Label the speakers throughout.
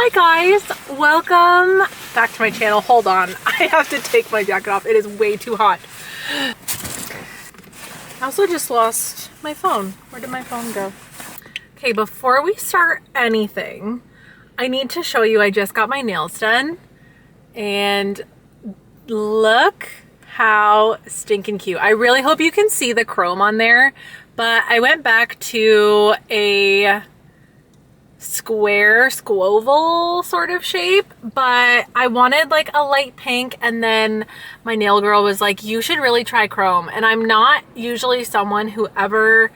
Speaker 1: Hi guys, welcome back to my channel. Hold on, I have to take my jacket off. It is way too hot. I also just lost my phone. Where did my phone go? Okay, before we start anything, I need to show you I just got my nails done and look how stinking cute. I really hope you can see the chrome on there, but I went back to a square squoval sort of shape, but I wanted like a light pink, and then my nail girl was like, you should really try chrome. And I'm not usually someone who ever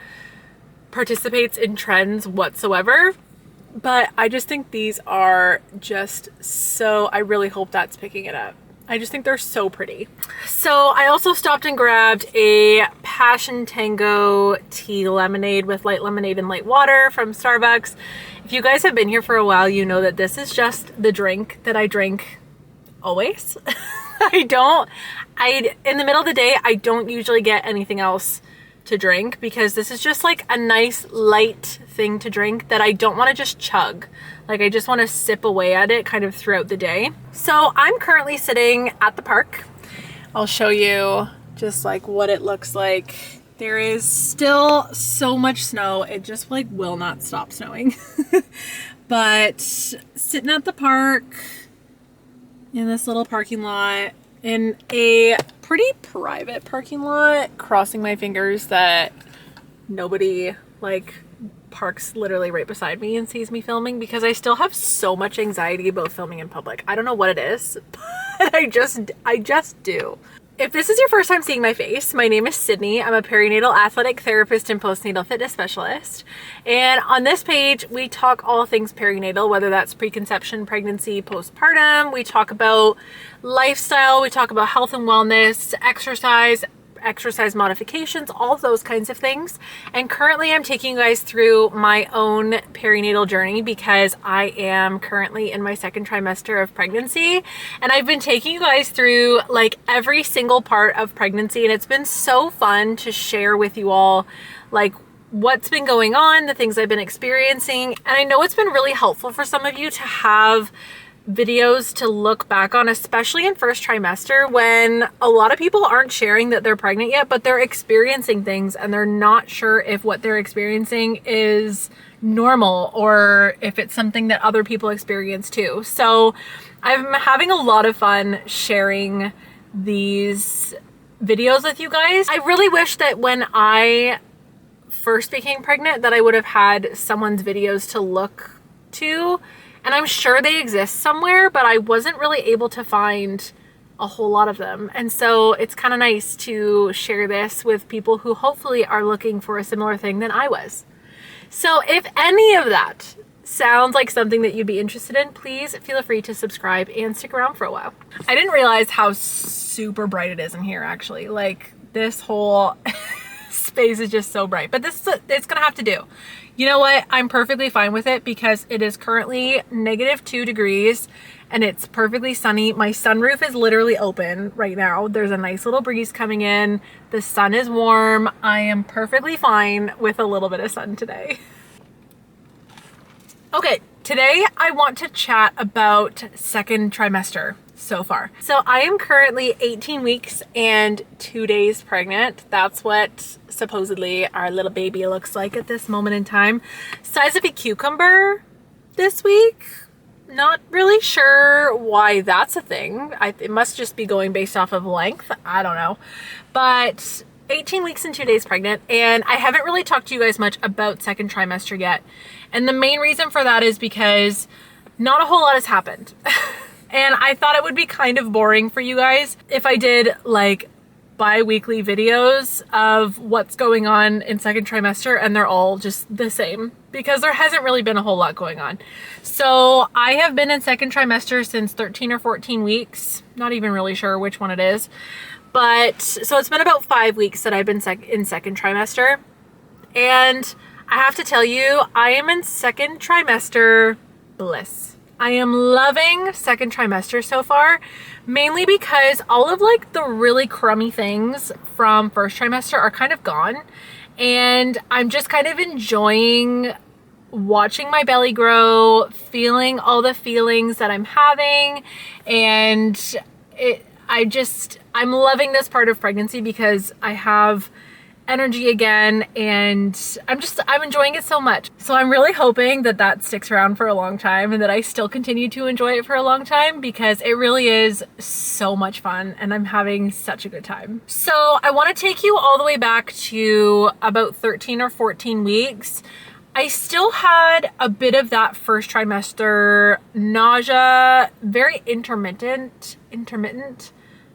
Speaker 1: participates in trends whatsoever, but I just think these are just so, I really hope that's picking it up. I just think they're so pretty. So I also stopped and grabbed a Passion Tango tea lemonade with light lemonade and light water from Starbucks. If you guys have been here for a while, you know that this is just the drink that I drink always. In the middle of the day, I don't usually get anything else to drink because this is just like a nice light thing to drink that I don't want to just chug. Like I just want to sip away at it kind of throughout the day. So I'm currently sitting at the park. I'll show you just like what it looks like. There is still so much snow. It just like will not stop snowing. But sitting at the park in this little parking lot, in a pretty private parking lot, crossing my fingers that nobody like parks literally right beside me and sees me filming, because I still have so much anxiety about filming in public. I don't know what it is, but I just do. If this is your first time seeing my face, my name is Sydney. I'm a perinatal athletic therapist and postnatal fitness specialist. And on this page, we talk all things perinatal, whether that's preconception, pregnancy, postpartum. We talk about lifestyle, we talk about health and wellness, exercise modifications, all of those kinds of things. And currently I'm taking you guys through my own perinatal journey because I am currently in my second trimester of pregnancy, and I've been taking you guys through like every single part of pregnancy, and it's been so fun to share with you all like what's been going on, the things I've been experiencing. And I know it's been really helpful for some of you to have videos to look back on, especially in first trimester, when a lot of people aren't sharing that they're pregnant yet, but they're experiencing things and they're not sure if what they're experiencing is normal or if it's something that other people experience too. So I'm having a lot of fun sharing these videos with you guys. I really wish that when I first became pregnant that I would have had someone's videos to look to. And I'm sure they exist somewhere, but I wasn't really able to find a whole lot of them. And so it's kind of nice to share this with people who hopefully are looking for a similar thing than I was. So if any of that sounds like something that you'd be interested in, please feel free to subscribe and stick around for a while. I didn't realize how super bright it is in here actually. Like this whole space is just so bright, but it's gonna have to do. You know what? I'm perfectly fine with it because it is currently -2 degrees and it's perfectly sunny. My sunroof is literally open right now. There's a nice little breeze coming in. The sun is warm. I am perfectly fine with a little bit of sun today. Okay, today I want to chat about second trimester so far. So I am currently 18 weeks and 2 days pregnant. That's what supposedly our little baby looks like at this moment in time. Size of a cucumber this week. Not really sure why that's a thing. It must just be going based off of length. I don't know. But 18 weeks and 2 days pregnant, and I haven't really talked to you guys much about second trimester yet. And the main reason for that is because not a whole lot has happened. And I thought it would be kind of boring for you guys if I did like bi-weekly videos of what's going on in second trimester and they're all just the same, because there hasn't really been a whole lot going on. So I have been in second trimester since 13 or 14 weeks. Not even really sure which one it is. But so it's been about 5 weeks that I've been in second trimester. And I have to tell you, I am in second trimester bliss. I am loving second trimester so far, mainly because all of like the really crummy things from first trimester are kind of gone. And I'm just kind of enjoying watching my belly grow, feeling all the feelings that I'm having, and I'm loving this part of pregnancy because I have energy again, and I'm enjoying it so much. So I'm really hoping that that sticks around for a long time and that I still continue to enjoy it for a long time, because it really is so much fun and I'm having such a good time. So I want to take you all the way back to about 13 or 14 weeks. I still had a bit of that first trimester nausea, very intermittent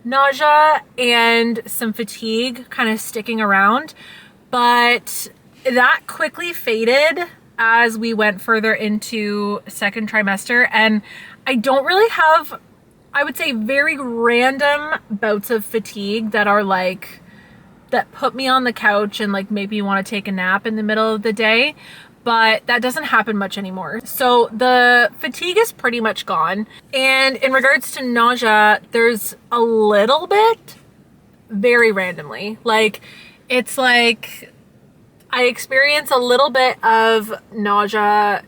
Speaker 1: nausea, and some fatigue kind of sticking around, but that quickly faded as we went further into second trimester. And I don't really have, I would say, very random bouts of fatigue that are like, that put me on the couch and like maybe want to take a nap in the middle of the day, but that doesn't happen much anymore. So the fatigue is pretty much gone. And in regards to nausea, there's a little bit, very randomly. Like, it's like I experience a little bit of nausea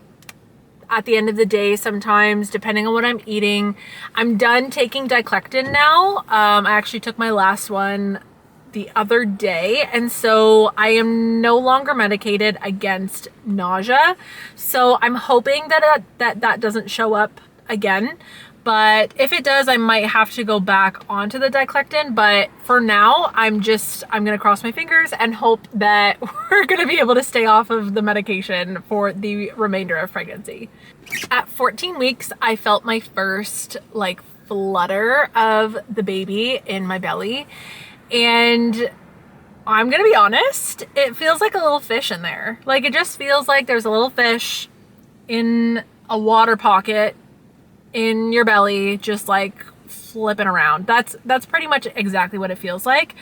Speaker 1: at the end of the day sometimes, depending on what I'm eating. I'm done taking diclectin now. I actually took my last one the other day, and so I am no longer medicated against nausea. So I'm hoping that that doesn't show up again, but if it does, I might have to go back onto the diclectin. But for now, I'm gonna cross my fingers and hope that we're gonna be able to stay off of the medication for the remainder of pregnancy. At 14 weeks, I felt my first like flutter of the baby in my belly. And I'm gonna be honest, it feels like a little fish in there. Like, it just feels like there's a little fish in a water pocket in your belly, just like flipping around. That's pretty much exactly what it feels like.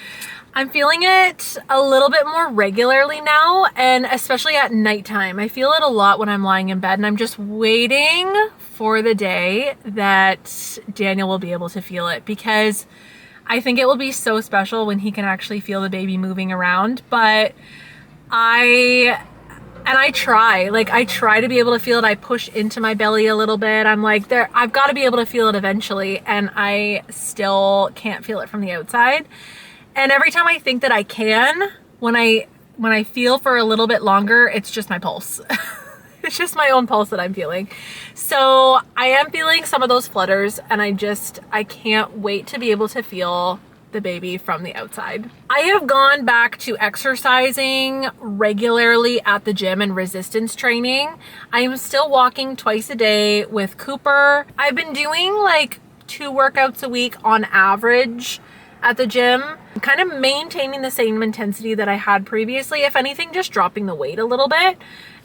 Speaker 1: I'm feeling it a little bit more regularly now, and especially at nighttime. I feel it a lot when I'm lying in bed, and I'm just waiting for the day that Daniel will be able to feel it, because I think it will be so special when he can actually feel the baby moving around. But I try to be able to feel it. I push into my belly a little bit. I'm like, I've got to be able to feel it eventually, and I still can't feel it from the outside. And every time I think that I can, when I feel for a little bit longer, it's just my pulse. It's just my own pulse that I'm feeling. So I am feeling some of those flutters, and I can't wait to be able to feel the baby from the outside. I have gone back to exercising regularly at the gym and resistance training. I am still walking twice a day with Cooper. I've been doing like 2 workouts a week on average at the gym, kind of maintaining the same intensity that I had previously, if anything, just dropping the weight a little bit.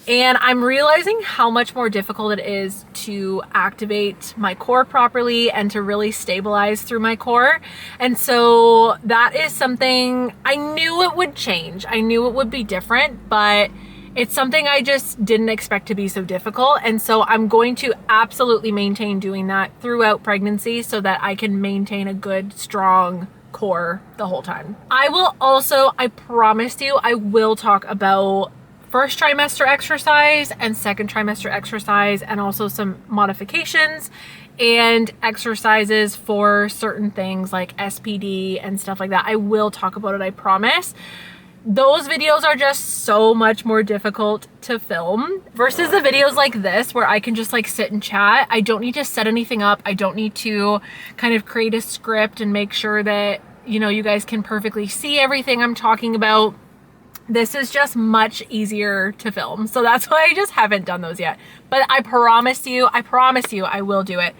Speaker 1: And I'm realizing how much more difficult it is to activate my core properly and to really stabilize through my core. And so that is something I knew it would change. I knew it would be different, but it's something I just didn't expect to be so difficult. And so I'm going to absolutely maintain doing that throughout pregnancy so that I can maintain a good, strong core the whole time. I promised you, I will talk about first trimester exercise and second trimester exercise, and also some modifications and exercises for certain things like SPD and stuff like that. I will talk about it, I promise. Those videos are just so much more difficult to film versus the videos like this where I can just like sit and chat. I don't need to set anything up. I don't need to kind of create a script and make sure that, you know, you guys can perfectly see everything I'm talking about. This is just much easier to film. So that's why I just haven't done those yet. But I promise you, I will do it.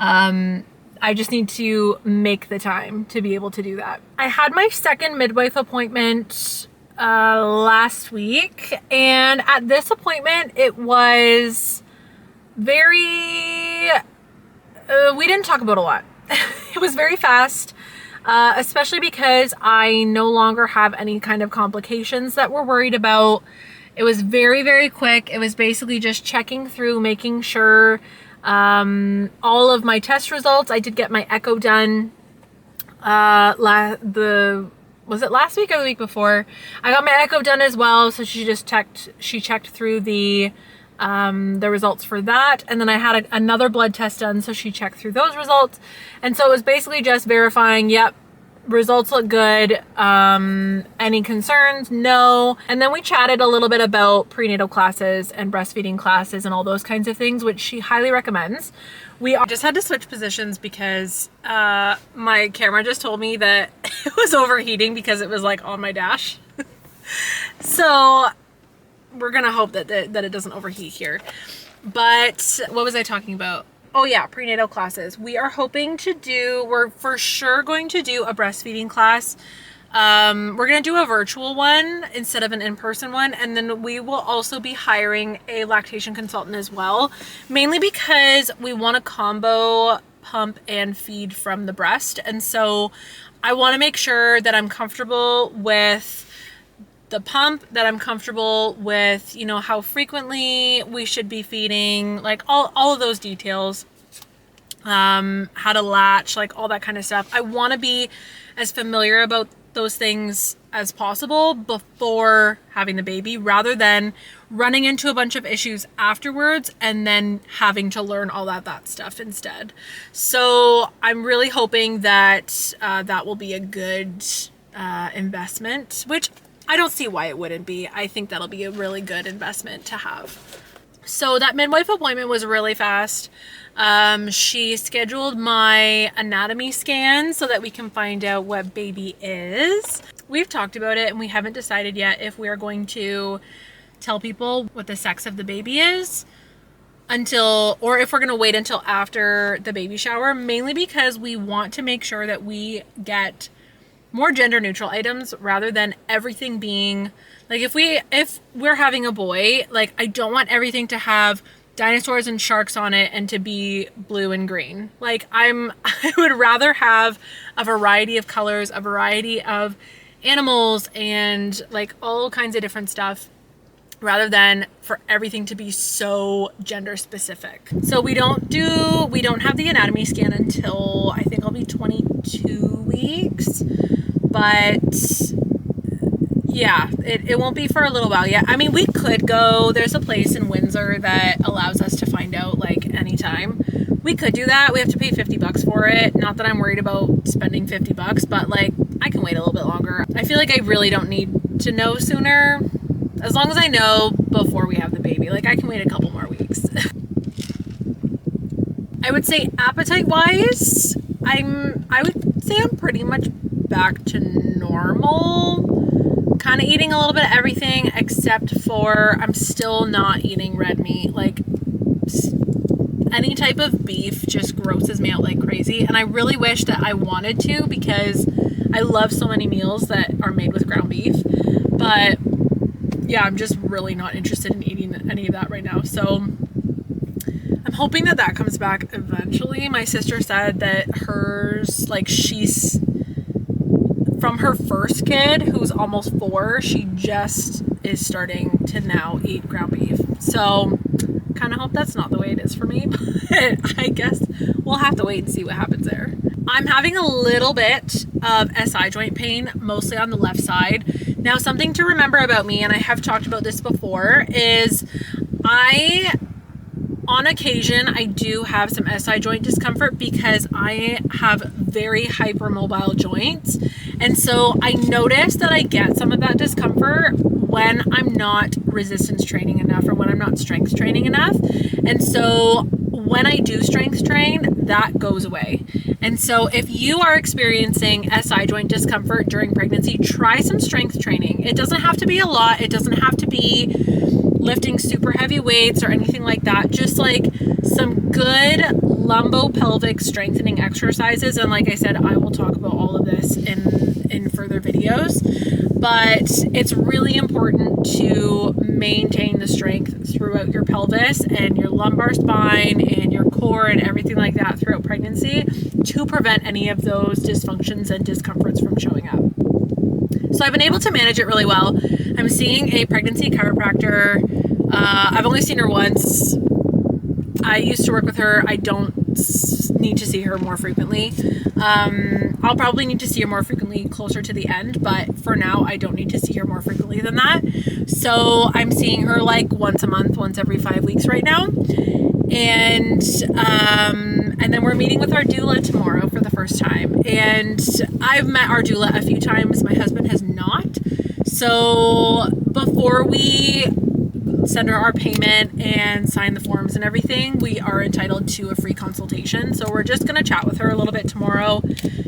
Speaker 1: I just need to make the time to be able to do that. I had my second midwife appointment last week. And at this appointment, it was very, we didn't talk about a lot. It was very fast. Especially because I no longer have any kind of complications that we're worried about. It was very, very quick. It was basically just checking through, making sure all of my test results. I did get my echo done was it last week or the week before? I got my echo done as well. So she checked through the the results for that. And then I had another blood test done, so she checked through those results. And so it was basically just verifying, yep, results look good. Any concerns? No. And then we chatted a little bit about prenatal classes and breastfeeding classes and all those kinds of things, which she highly recommends. We just had to switch positions because my camera just told me that it was overheating because it was like on my dash. So we're gonna hope that it doesn't overheat here. But what was I talking about? Oh yeah, prenatal classes. We are hoping to do, we're for sure going to do a breastfeeding class. We're gonna do a virtual one instead of an in-person one. And then we will also be hiring a lactation consultant as well, mainly because we want to combo pump and feed from the breast. And so I want to make sure that I'm comfortable with the pump, that I'm comfortable with, you know, how frequently we should be feeding, like all of those details, how to latch, like all that kind of stuff. I want to be as familiar about those things as possible before having the baby, rather than running into a bunch of issues afterwards and then having to learn all that stuff instead. So I'm really hoping that that will be a good investment, which I don't see why it wouldn't be. I think that'll be a really good investment to have. So that midwife appointment was really fast. She scheduled my anatomy scan so that we can find out what baby is. We've talked about it and we haven't decided yet if we're going to tell people what the sex of the baby is or if we're going to wait until after the baby shower, mainly because we want to make sure that we get more gender neutral items rather than everything being like, if we're having a boy, like I don't want everything to have dinosaurs and sharks on it and to be blue and green. Like I would rather have a variety of colors, a variety of animals, and like all kinds of different stuff, rather than for everything to be so gender specific. So we don't have the anatomy scan until I think I'll be 22 weeks. But yeah, it won't be for a little while yet. I mean, we could go, there's a place in Windsor that allows us to find out like anytime. We could do that. We have to pay $50 for it. Not that I'm worried about spending $50, but like I can wait a little bit longer. I feel like I really don't need to know sooner. As long as I know before we have the baby, like I can wait a couple more weeks. I would say appetite wise, I would say I'm pretty much back to normal, kind of eating a little bit of everything except for I'm still not eating red meat. Like any type of beef just grosses me out like crazy, and I really wish that I wanted to, because I love so many meals that are made with ground beef. But yeah, I'm just really not interested in eating any of that right now. So I'm hoping that comes back eventually. My sister said that hers, like she's from her first kid, who's almost 4, she just is starting to now eat ground beef. So kind of hope that's not the way it is for me, but I guess we'll have to wait and see what happens there. I'm having a little bit of SI joint pain, mostly on the left side. Now, something to remember about me, and I have talked about this before, is on occasion, I do have some SI joint discomfort because I have very hypermobile joints. And so I notice that I get some of that discomfort when I'm not resistance training enough or when I'm not strength training enough. And so when I do strength train, that goes away. And so if you are experiencing SI joint discomfort during pregnancy, try some strength training. It doesn't have to be a lot. It doesn't have to be lifting super heavy weights or anything like that. Just like some good lumbopelvic strengthening exercises. And like I said, I will talk about all of this in further videos. But it's really important to maintain the strength throughout your pelvis and your lumbar spine and your core and everything like that throughout pregnancy to prevent any of those dysfunctions and discomforts from showing up. So I've been able to manage it really well. I'm seeing a pregnancy chiropractor. I've only seen her once. I used to work with her. I don't need to see her more frequently. I'll probably need to see her more frequently closer to the end, but for now I don't need to see her more frequently than that. So I'm seeing her like once a month, once every 5 weeks right now. And then we're meeting with our doula tomorrow for the first time. And I've met our doula a few times. My husband has not. So before we send her our payment and sign the forms and everything, we are entitled to a free consultation. So we're just going to chat with her a little bit tomorrow.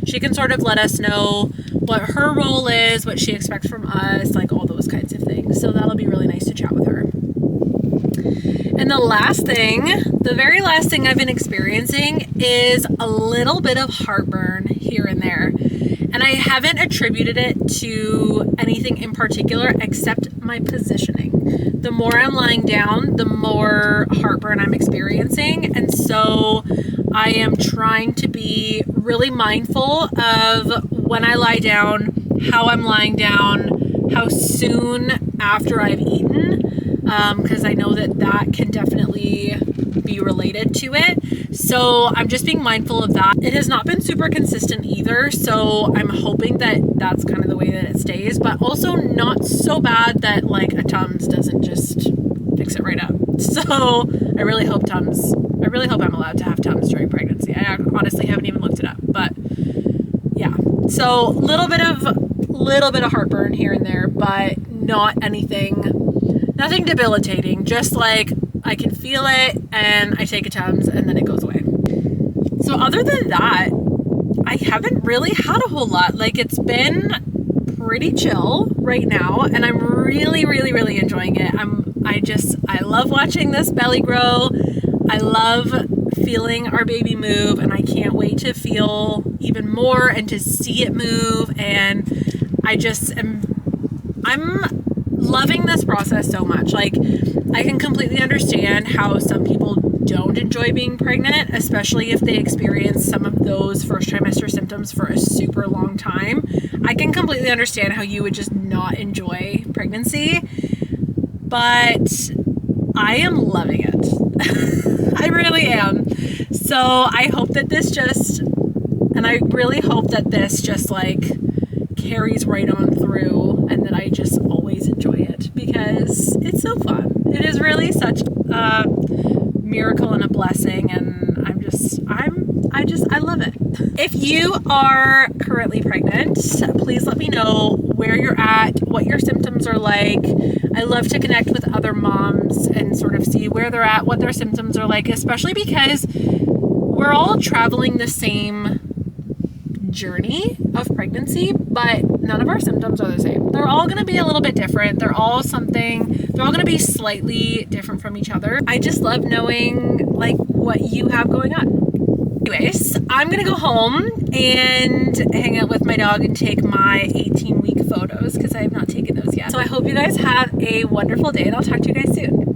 Speaker 1: She can sort of let us know what her role is, what she expects from us, like all those kinds of things. So that'll be really nice to chat with her. And the very last thing I've been experiencing is a little bit of heartburn here and there. And I haven't attributed it to anything in particular except my positioning. The more I'm lying down, the more heartburn I'm experiencing. And so I am trying to be really mindful of when I lie down, how I'm lying down, how soon after I've eaten, because I know that can definitely be related to it. So I'm just being mindful of that. It has not been super consistent either, so I'm hoping that that's kind of the way that it stays, but also not so bad that like a Tums doesn't just fix it right up. So I really hope I'm allowed to have Tums during pregnancy. I honestly haven't even looked it up, but yeah. So little bit of heartburn here and there, but not nothing debilitating, just like I can feel it and I take a Tums and then it goes away. So other than that, I haven't really had a whole lot. Like, it's been pretty chill right now and I'm really, really, really enjoying it. I love watching this belly grow. I love feeling our baby move and I can't wait to feel even more and to see it move. And I'm loving this process so much. Like, I can completely understand how some people don't enjoy being pregnant, especially if they experience some of those first trimester symptoms for a super long time. I can completely understand how you would just not enjoy pregnancy, but I am loving it. I really am. So I hope that I really hope that this just like carries right on through and that I just always enjoy it because it's so fun. It is really such a miracle and a blessing, and I love it. If you are currently pregnant, please let me know where you're at, what your symptoms are like. I love to connect with other moms and sort of see where they're at, what their symptoms are like, especially because we're all traveling the same journey of pregnancy, but none of our symptoms are the same. They're all going to be a little bit different. They're all going to be slightly different from each other. I just love knowing like what you have going on. Anyways, I'm going to go home and hang out with my dog and take my 18-week photos because I have not taken those yet. So I hope you guys have a wonderful day and I'll talk to you guys soon.